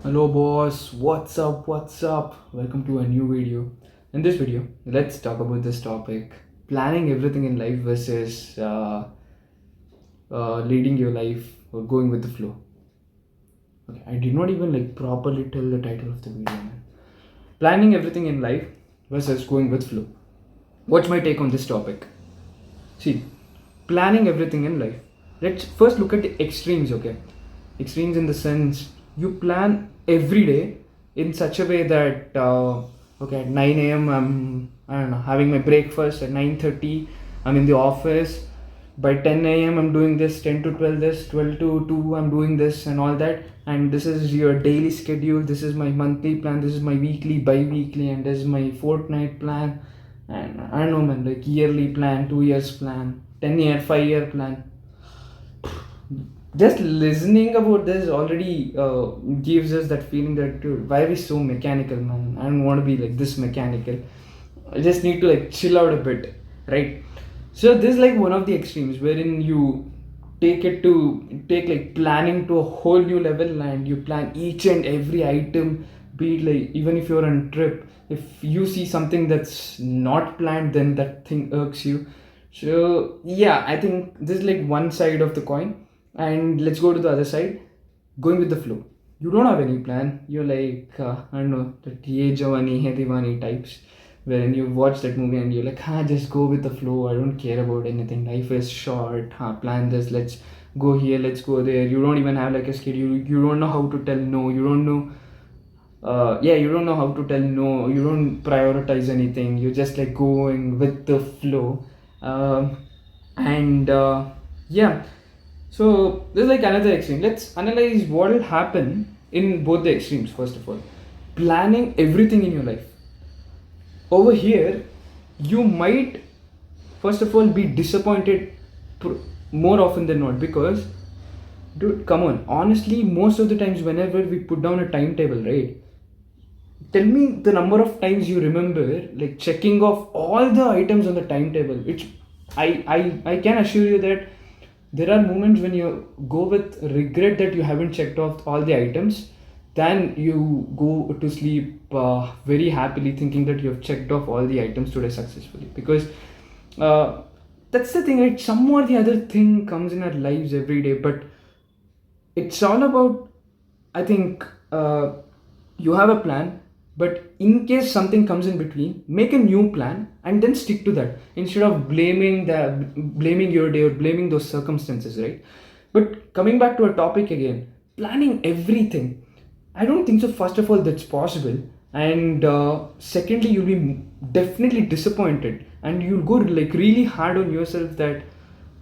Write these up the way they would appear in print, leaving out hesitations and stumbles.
Hello boss, what's up? What's up? Welcome to a new video. In this video, let's talk about this topic: planning everything in life versus leading your life or going with the flow. Okay, I did not even properly tell the title of the video, man. Planning everything in life versus going with flow. What's my take on this topic? See, planning everything in life. Let's first look at the extremes, okay? Extremes in the sense you plan every day in such a way that okay, at 9 a.m. I don't know, having my breakfast. At 9:30 I'm in the office. By 10 a.m. I'm doing this, 10 to 12 this, 12 to 2 I'm doing this and all that. And this is your daily schedule. This is my monthly plan. This is my weekly, bi-weekly, and this is my fortnight plan. And I don't know, man, like yearly plan, 2 years plan, 10-year, 5-year plan. Just listening about this already gives us that feeling that, dude, why are we so mechanical, man? I don't want to be like this mechanical. I just need to chill out a bit, right? So this is like one of the extremes wherein you take planning to a whole new level, and you plan each and every item. Be it like, even if you're on a trip, if you see something that's not planned, then that thing irks you. So yeah, I think this is like one side of the coin. And let's go to the other side, going with the flow. You don't have any plan. You're like I don't know, the Ye Jawani Hai Diwani types, wherein you watch that movie and you're like, just go with the flow. I don't care about anything. Life is short. Plan this. Let's go here. Let's go there. You don't even have like a schedule. You don't know how to tell no. You don't know. You don't know how to tell no. You don't prioritize anything. You're just like going with the flow. And yeah, so this is like another extreme. Let's analyze what will happen in both the extremes. First of all, planning everything in your life. Over here, you might first of all be disappointed more often than not, because, dude, come on. Honestly, most of the times whenever we put down a timetable, right? Tell me the number of times you remember like checking off all the items on the timetable. Which I can assure you that there are moments when you go with regret that you haven't checked off all the items, then you go to sleep very happily thinking that you have checked off all the items today successfully. Because uh, that's the thing, right? Some or the other thing comes in our lives every day, but it's all about, I think, you have a plan, but in case something comes in between, make a new plan and then stick to that instead of blaming your day or blaming those circumstances, right? But coming back to our topic again, planning everything, I don't think so. First of all, that's possible, and secondly, you'll be definitely disappointed, and you'll go like really hard on yourself that,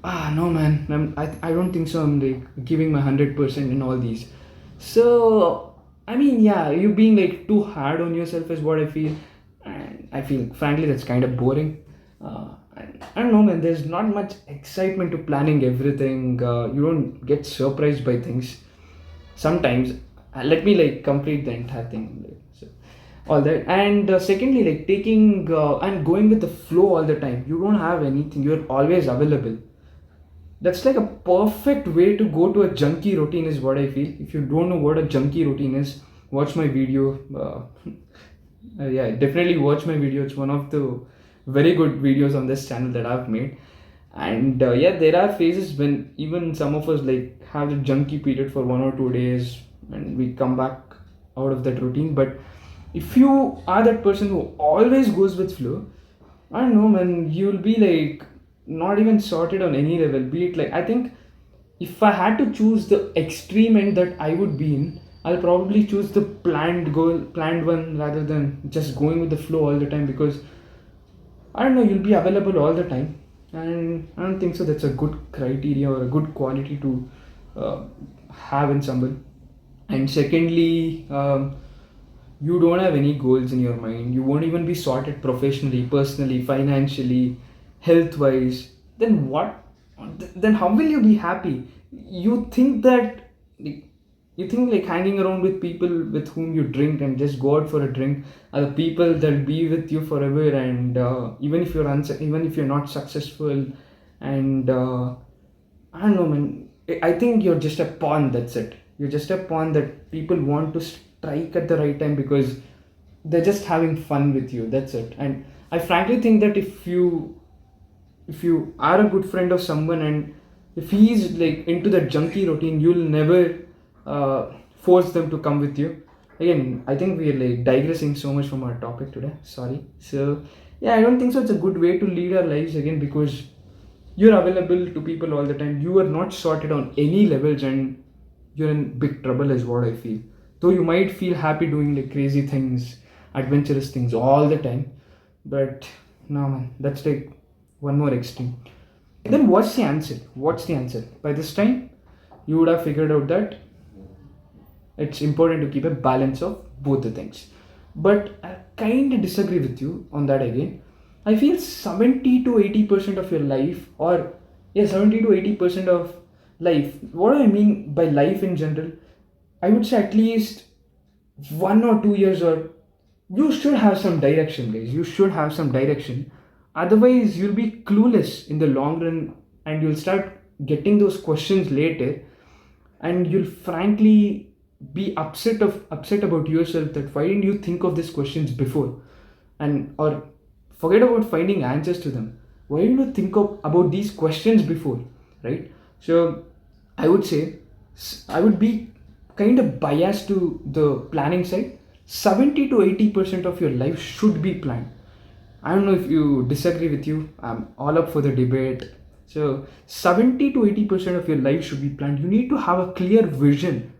no, man, I don't think so. I'm like giving my 100% in all these. So I mean, yeah, you being like too hard on yourself is what I feel, and I feel frankly that's kind of boring. I don't know, man. There's not much excitement to planning everything. You don't get surprised by things sometimes. Let me like complete the entire thing. So, all that, and secondly, like taking and going with the flow all the time. You don't have anything. You're always available. That's like a perfect way to go to a junkie routine, is what I feel. If you don't know what a junkie routine is, watch my video. Yeah, definitely watch my video. It's one of the very good videos on this channel that I've made. And yeah, there are phases when even some of us like have the junkie period for 1 or 2 days, and we come back out of that routine. But if you are that person who always goes with flow, I don't know, man, you'll be like not even sorted on any level. Be it like, I think if I had to choose the extreme end that I would be in, I'll probably choose the planned one rather than just going with the flow all the time. Because I don't know, you'll be available all the time, and I don't think so. That's a good criteria or a good quality to uh, have in someone. And secondly, you don't have any goals in your mind. You won't even be sorted professionally, personally, financially, health wise. Then what? Then how will you be happy? You think that like, you think like hanging around with people with whom you drink and just go out for a drink are the people that'll be with you forever. And even if even if you're not successful, and I don't know, man. I think you're just a pawn. That's it. You're just a pawn that people want to strike at the right time because they're just having fun with you. That's it. And I frankly think that if you are a good friend of someone, and if he's like into that junkie routine, you'll never force them to come with you. Again, I think we're like digressing so much from our topic today. Sorry. So yeah, I don't think so it's a good way to lead our lives again, because you're available to people all the time. You are not sorted on any levels, and you're in big trouble is what I feel. Though you might feel happy doing like crazy things, adventurous things all the time, but no man, that's like one more extreme. Then what's the answer? What's the answer? By this time, you would have figured out that it's important to keep a balance of both the things. But I kind of disagree with you on that again. I feel 70 to 80% of your life, or yeah, 70 to 80% of life. What do I mean by life in general? I would say at least 1 or 2 years, or you should have some direction, guys. You should have some direction. Otherwise, you'll be clueless in the long run, and you'll start getting those questions later, and you'll frankly be upset about yourself that why didn't you think of these questions before, and or forget about finding answers to them. Why didn't you think about these questions before, right? So I would say I would be kind of biased to the planning side. 70 to 80% of your life should be planned. I don't know if you disagree with you. I'm all up for the debate. So 70 to 80% of your life should be planned. You need to have a clear vision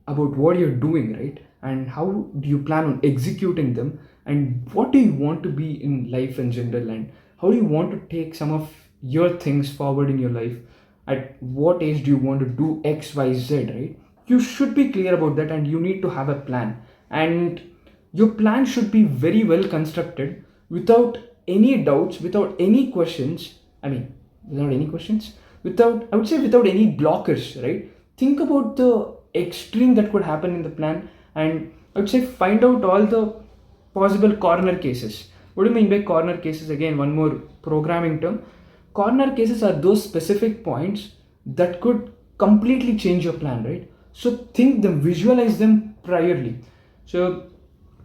about what you're doing, right? And how do you plan on executing them? And what do you want to be in life in general? And how do you want to take some of your things forward in your life? At what age do you want to do X, Y, Z, right? You should be clear about that, and you need to have a plan. And your plan should be very well constructed, without any doubts, without any questions. I mean, without any questions, without, I would say, without any blockers, right? Think about the extreme that could happen in the plan, and I would say find out all the possible corner cases. What do you mean by corner cases? Again, one more programming term. Corner cases are those specific points that could completely change your plan, right? So think them, visualize them priorly. So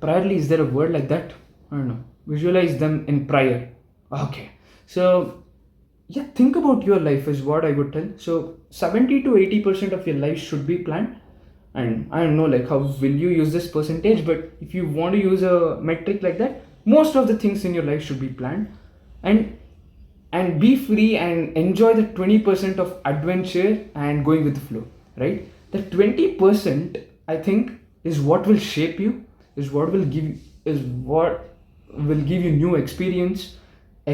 priorly, is there a word like that? I don't know. Visualize them in prior. Okay. So yeah, think about your life is what I would tell. So 70 to 80% of your life should be planned. And I don't know like how will you use this percentage, but if you want to use a metric like that, most of the things in your life should be planned. And be free and enjoy the 20% of adventure and going with the flow, right? The 20%, I think, is what will shape you, is what will give you new experience or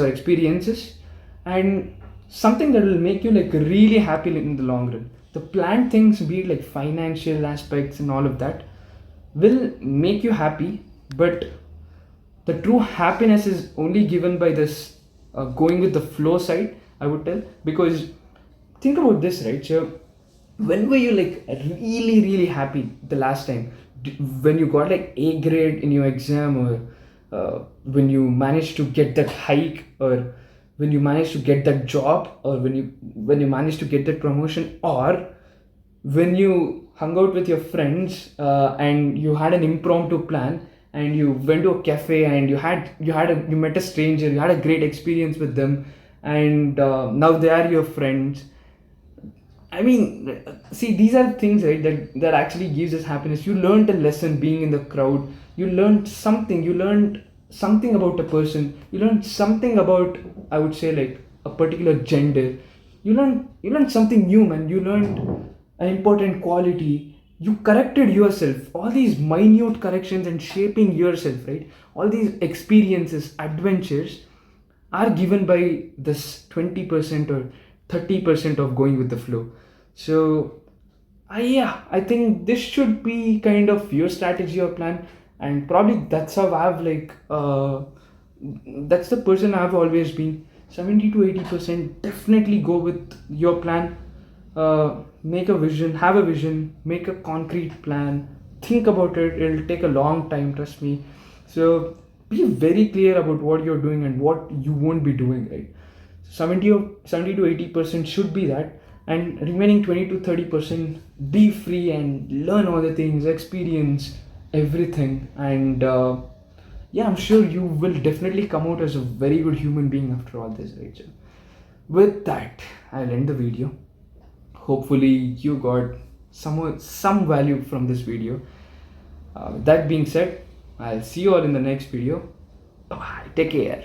experiences, and something that will make you like really happy in the long run. The planned things, be it like financial aspects and all of that, will make you happy, but the true happiness is only given by this going with the flow side, I would tell. Because think about this, right? So when were you like really really happy the last time? When you got like A grade in your exam, or when you managed to get that hike, or when you managed to get that job, or when you managed to get that promotion, or when you hung out with your friends, and you had an impromptu plan, and you went to a cafe, and you met a stranger, you had a great experience with them, and now they are your friends. I mean, see, these are things, right, that actually gives us happiness. You learned a lesson being in the crowd. You learned something. You learned something about a person. You learned something about, I would say, like a particular gender. You learned something new, man. You learned an important quality. You corrected yourself. All these minute corrections and shaping yourself, right? All these experiences, adventures, are given by this 20% or 30% of going with the flow. So yeah, I think this should be kind of your strategy or plan, and probably that's how I've like that's the person I've always been. 70 to 80% definitely go with your plan. Make a vision, have a vision, make a concrete plan, think about it. It'll take a long time, trust me. So be very clear about what you're doing and what you won't be doing, right? 70 to 80% should be that. and remaining 20 to 30% be free and learn all the things, experience everything, and yeah, I'm sure you will definitely come out as a very good human being after all this, right? So with that, I'll end the video. Hopefully you got some value from this video. That being said, I'll see you all in the next video. Bye, take care.